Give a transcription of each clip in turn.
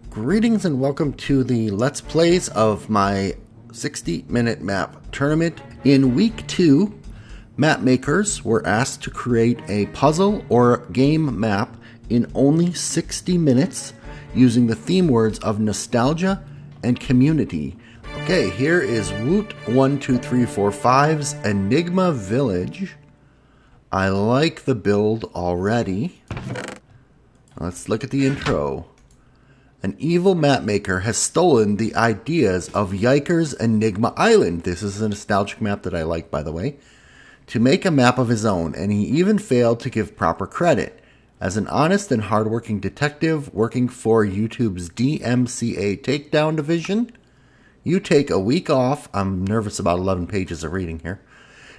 Greetings and welcome to the Let's Plays of my 60-minute map tournament. In week 2, map makers were asked to create a puzzle or game map in only 60 minutes using the theme words of nostalgia and community. Okay, here is Wout12345's Enigma Village. I like the build already. Let's look at the intro. An evil mapmaker has stolen the ideas of Yiker's Enigma Island. This is a nostalgic map that I like, by the way. To make a map of his own, and he even failed to give proper credit. As an honest and hardworking detective working for YouTube's DMCA Takedown division, you take a week off. I'm nervous about 11 pages of reading here.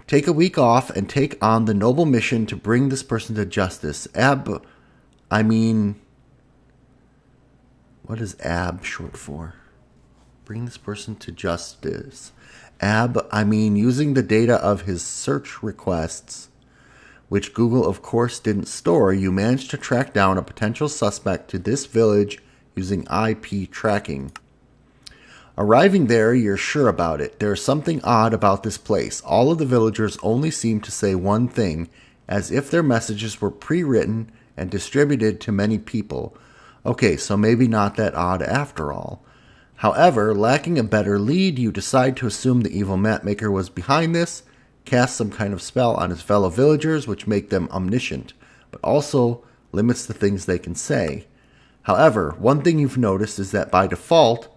Take a week off and take on the noble mission to bring this person to justice. What is AB short for? Bring this person to justice. Using the data of his search requests, which Google, of course, didn't store, you managed to track down a potential suspect to this village using IP tracking. Arriving there, you're sure about it. There's something odd about this place. All of the villagers only seem to say one thing, as if their messages were pre-written and distributed to many people. Okay, so maybe not that odd after all. However, lacking a better lead, you decide to assume the evil mapmaker was behind this, cast some kind of spell on his fellow villagers, which make them omniscient, but also limits the things they can say. However, one thing you've noticed is that by default,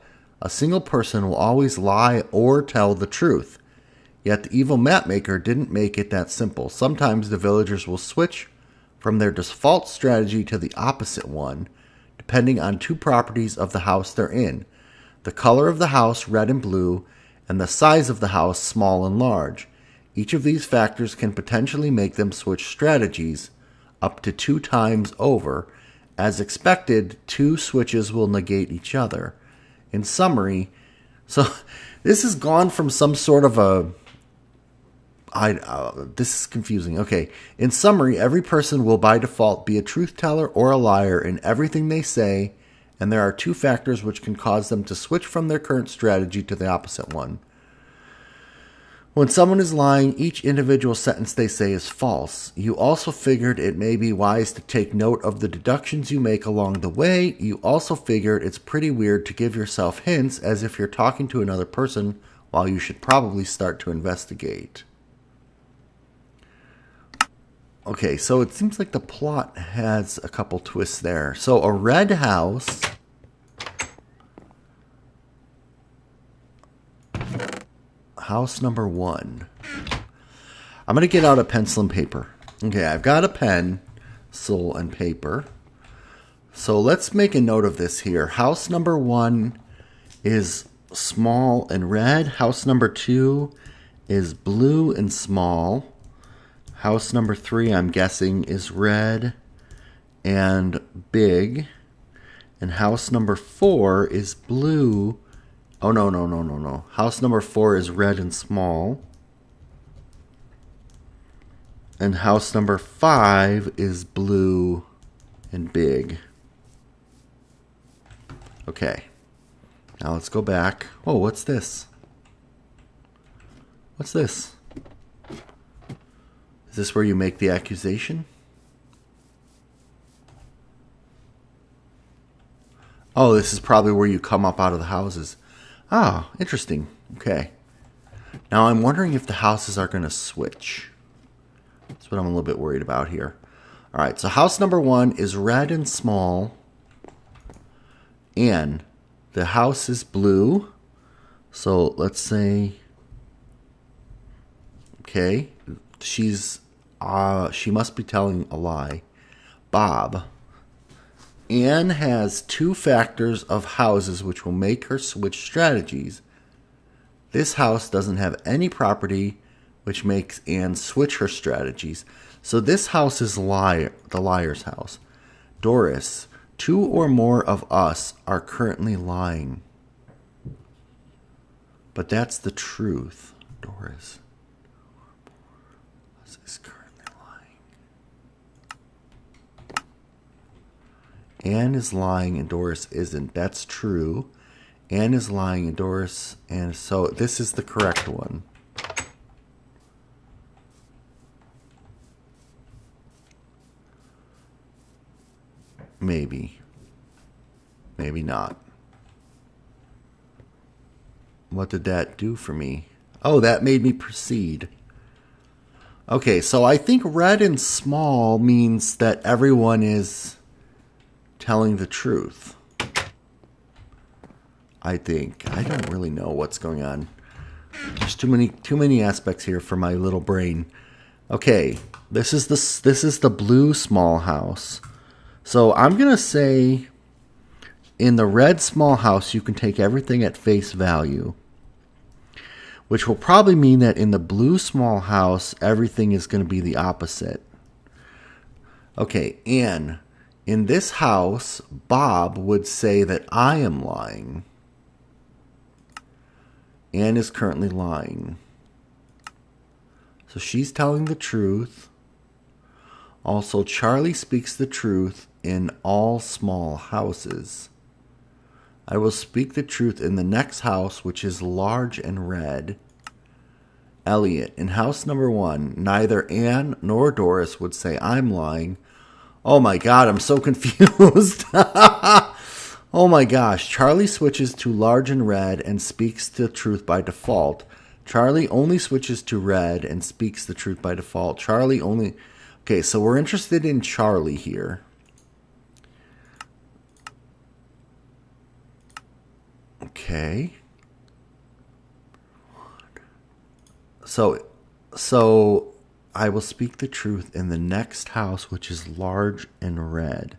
a single person will always lie or tell the truth. Yet the evil mapmaker didn't make it that simple. Sometimes the villagers will switch from their default strategy to the opposite one, depending on two properties of the house they're in. The color of the house, red and blue, and the size of the house, small and large. Each of these factors can potentially make them switch strategies up to 2 times over. As expected, 2 switches will negate each other. In summary, so this has gone from some sort of a... this is confusing. Okay. In summary, every person will by default be a truth teller or a liar in everything they say, and there are 2 factors which can cause them to switch from their current strategy to the opposite one. When someone is lying, each individual sentence they say is false. You also figured it may be wise to take note of the deductions you make along the way. You also figured it's pretty weird to give yourself hints as if you're talking to another person while you should probably start to investigate. Okay, so it seems like the plot has a couple twists there. So a red house. House number 1. I'm going to get out a pencil and paper. Okay, I've got a pencil and paper. So let's make a note of this here. House number 1 is small and red. House number 2 is blue and small. House number 3, I'm guessing, is red and big. And house number 4 is blue. Oh, no. House number 4 is red and small. And house number 5 is blue and big. Okay. Now let's go back. Oh, what's this? What's this? Is this where you make the accusation? Oh, this is probably where you come up out of the houses. Ah, interesting. Okay. Now I'm wondering if the houses are going to switch. That's what I'm a little bit worried about here. All right, so house number 1 is red and small. And the house is blue. So let's say... Okay, she must be telling a lie. Bob. Anne has 2 factors of houses which will make her switch strategies. This house doesn't have any property which makes Anne switch her strategies. So this house is the liar's house. Doris, 2 or more of us are currently lying. But that's the truth. Doris is currently lying. Anne is lying and Doris isn't. That's true. Anne is lying and Doris, and so this is the correct one. Maybe. Maybe not. What did that do for me? Oh, that made me proceed. Okay, so I think red and small means that everyone is telling the truth. I think. I don't really know what's going on. There's too many aspects here for my little brain. Okay, this is the blue small house. So I'm going to say in the red small house you can take everything at face value, which will probably mean that in the blue small house everything is going to be the opposite. Okay, Anne, in this house Bob would say that I am lying. Anne is currently lying. So she's telling the truth. Also, Charlie speaks the truth in all small houses. I will speak the truth in the next house, which is large and red. Elliot, in house number 1, neither Anne nor Doris would say I'm lying. Oh my God, I'm so confused. Oh my gosh, Charlie switches to large and red and speaks the truth by default. Charlie only switches to red and speaks the truth by default. Charlie only... Okay, so we're interested in Charlie here. Okay. So I will speak the truth in the next house, which is large and red.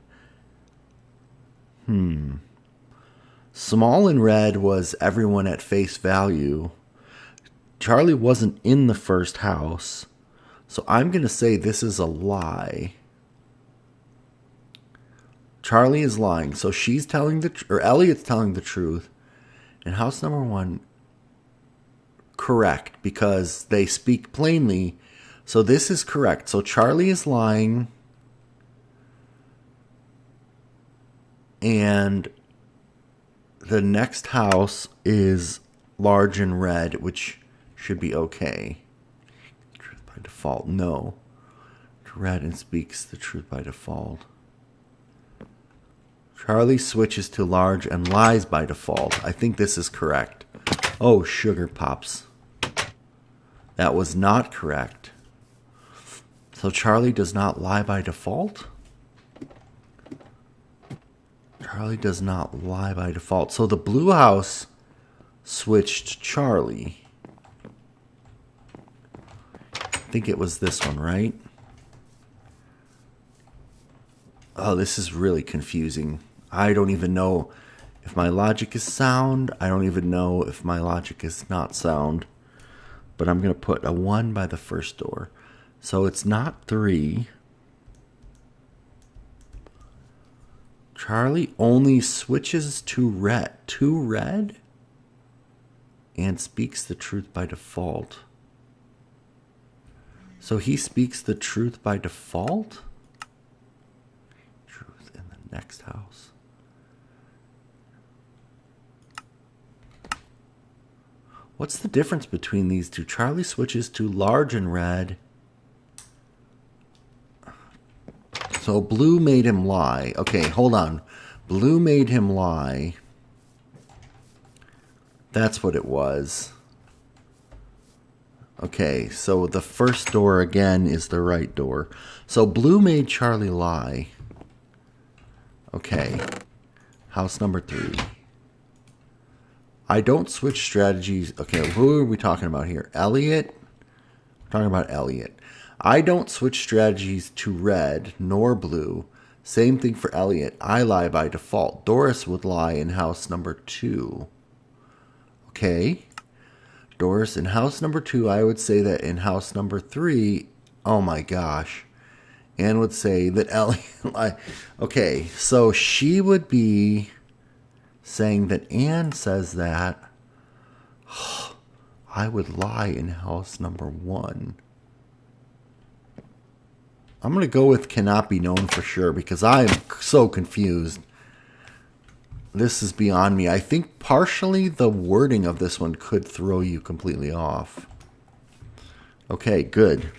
Small and red was everyone at face value. Charlie wasn't in the first house. So I'm going to say this is a lie. Charlie is lying. So she's telling or Elliot's telling the truth. And house number 1, correct, because they speak plainly. So this is correct. So Charlie is lying. And the next house is large and red, which should be okay. Truth by default, no. Red and speaks the truth by default. Charlie switches to large and lies by default. I think this is correct. Oh, sugar pops. That was not correct. So Charlie does not lie by default? Charlie does not lie by default. So the blue house switched Charlie. I think it was this one, right? Oh, this is really confusing. I don't even know if my logic is sound. I don't even know if my logic is not sound. But I'm going to put a 1 by the first door. So it's not 3. Charlie only switches to red and speaks the truth by default. So he speaks the truth by default? Truth in the next house. What's the difference between these two? Charlie switches to large and red. So blue made him lie. Okay, hold on. Blue made him lie. That's what it was. Okay, so the first door again is the right door. So blue made Charlie lie. Okay. House number 3. I don't switch strategies. Okay, who are we talking about here? Elliot? We're talking about Elliot. I don't switch strategies to red nor blue. Same thing for Elliot. I lie by default. Doris would lie in house number 2. Okay. Doris in house number 2. I would say that in house number 3. Oh my gosh. Anne would say that Elliot lied. Okay, so she would be saying that Anne says that I would lie in house number 1. I'm going to go with cannot be known for sure because I am so confused. This is beyond me. I think partially the wording of this one could throw you completely off. Okay, good.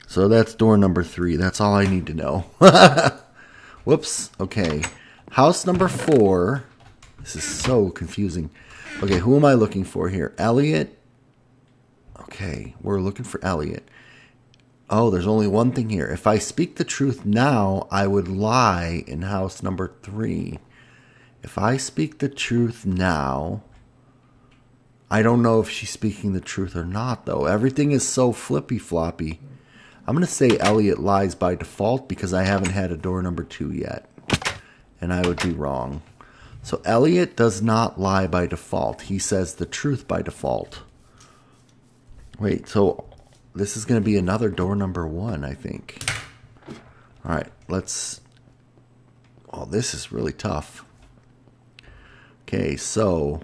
So that's door number 3. That's all I need to know. Whoops. Okay. House number 4. This is so confusing. Okay, who am I looking for here? Elliot. Okay, we're looking for Elliot. Oh, there's only one thing here. If I speak the truth now, I would lie in house number 3. If I speak the truth now, I don't know if she's speaking the truth or not, though. Everything is so flippy-floppy. I'm going to say Elliot lies by default because I haven't had a door number 2 yet. And I would be wrong. So Elliot does not lie by default. He says the truth by default. Wait, so this is going to be another door number 1, I think. All right, let's... Oh, this is really tough. Okay, so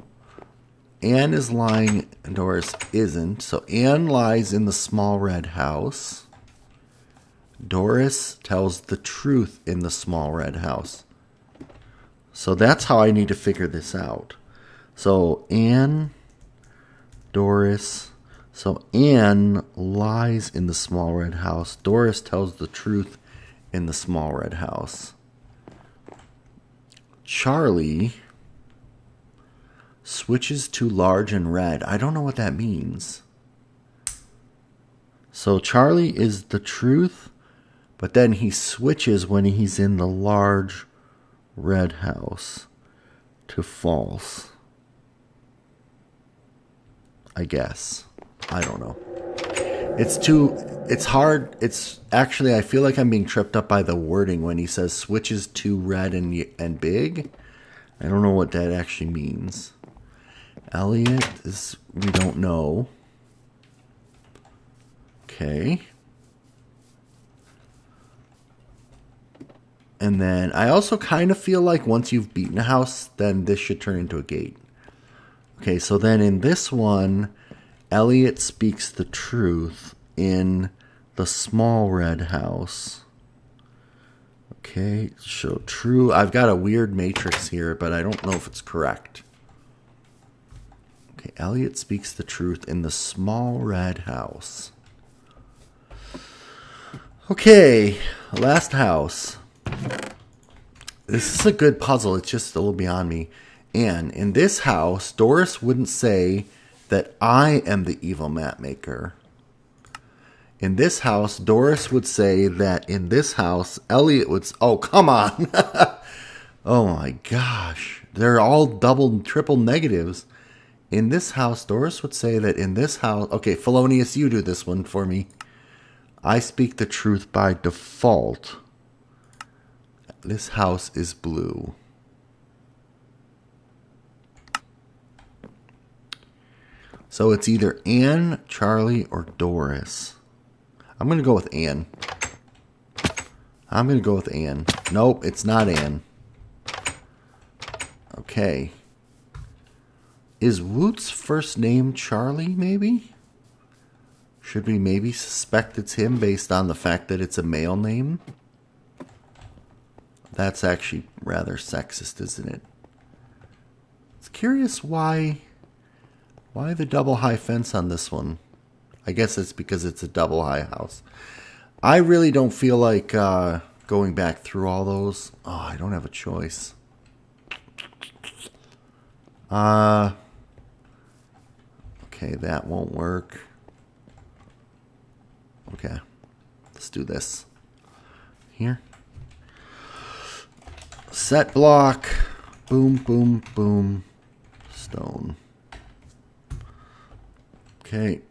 Anne is lying and Doris isn't. So Anne lies in the small red house. Doris tells the truth in the small red house. So that's how I need to figure this out. So Anne, Doris. So Anne lies in the small red house. Doris tells the truth in the small red house. Charlie switches to large and red. I don't know what that means. So Charlie is the truth, but then he switches when he's in the large red house to false. I guess. I don't know. It's hard. It's actually, I feel like I'm being tripped up by the wording when he says switches to red and big. I don't know what that actually means. Elliot is, we don't know. Okay. And then I also kind of feel like once you've beaten a house, then this should turn into a gate. Okay, so then in this one, Elliot speaks the truth in the small red house. Okay, so true. I've got a weird matrix here, but I don't know if it's correct. Okay, Elliot speaks the truth in the small red house. Okay, last house. This is a good puzzle. It's just a little beyond me. And in this house, Doris wouldn't say that I am the evil map maker. In this house, Doris would say that in this house, Elliot would... Oh, come on. Oh, my gosh. They're all double and triple negatives. In this house, Doris would say that in this house... Okay, Felonious, you do this one for me. I speak the truth by default. This house is blue. So it's either Anne, Charlie, or Doris. I'm going to go with Anne. I'm going to go with Anne. Nope, it's not Anne. Okay. Is Woot's first name Charlie, maybe? Should we maybe suspect it's him based on the fact that it's a male name? That's actually rather sexist, isn't it? It's curious why the double high fence on this one. I guess it's because it's a double high house. I really don't feel like going back through all those. Oh, I don't have a choice. Okay, that won't work. Okay, let's do this. Here. Set block. Boom, boom, boom. Stone. Okay.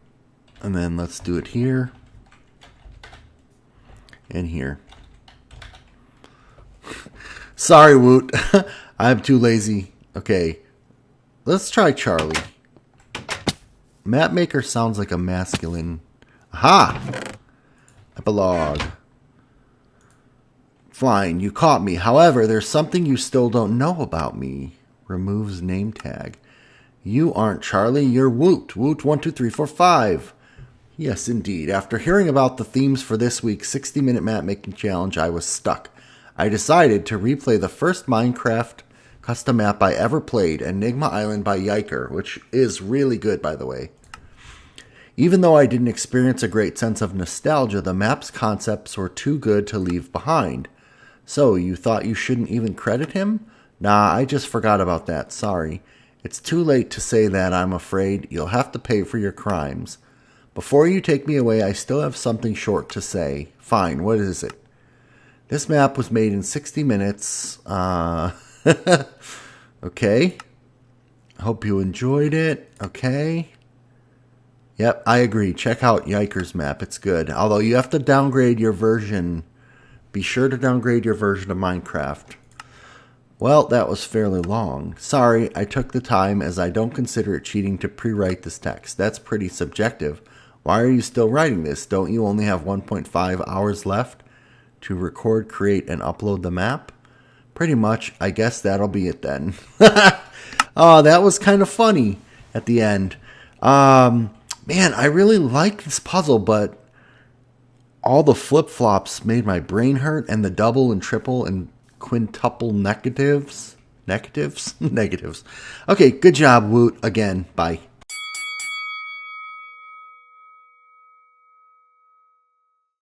And then let's do it here. And here. Sorry, Woot. I'm too lazy. Okay. Let's try Charlie. Mapmaker sounds like a masculine. Aha! Epilogue. Fine, you caught me. However, there's something you still don't know about me. Removes name tag. You aren't Charlie, you're Woot. Woot12345. Yes, indeed. After hearing about the themes for this week's 60-minute map making challenge, I was stuck. I decided to replay the first Minecraft custom map I ever played, Enigma Island by Yiker, which is really good, by the way. Even though I didn't experience a great sense of nostalgia, the map's concepts were too good to leave behind. So, you thought you shouldn't even credit him? Nah, I just forgot about that, sorry. It's too late to say that, I'm afraid. You'll have to pay for your crimes. Before you take me away, I still have something short to say. Fine, what is it? This map was made in 60 minutes. Okay. Hope you enjoyed it. Okay. Yep, I agree. Check out Yiker's map. It's good. Although you have to downgrade your version. Be sure to downgrade your version of Minecraft. Well, that was fairly long. Sorry, I took the time as I don't consider it cheating to pre-write this text. That's pretty subjective. Why are you still writing this? Don't you only have 1.5 hours left to record, create, and upload the map? Pretty much. I guess that'll be it then. Oh, that was kind of funny at the end. Man, I really like this puzzle, but all the flip-flops made my brain hurt, and the double and triple and quintuple negatives. Negatives? Okay, good job, Woot. Again, bye.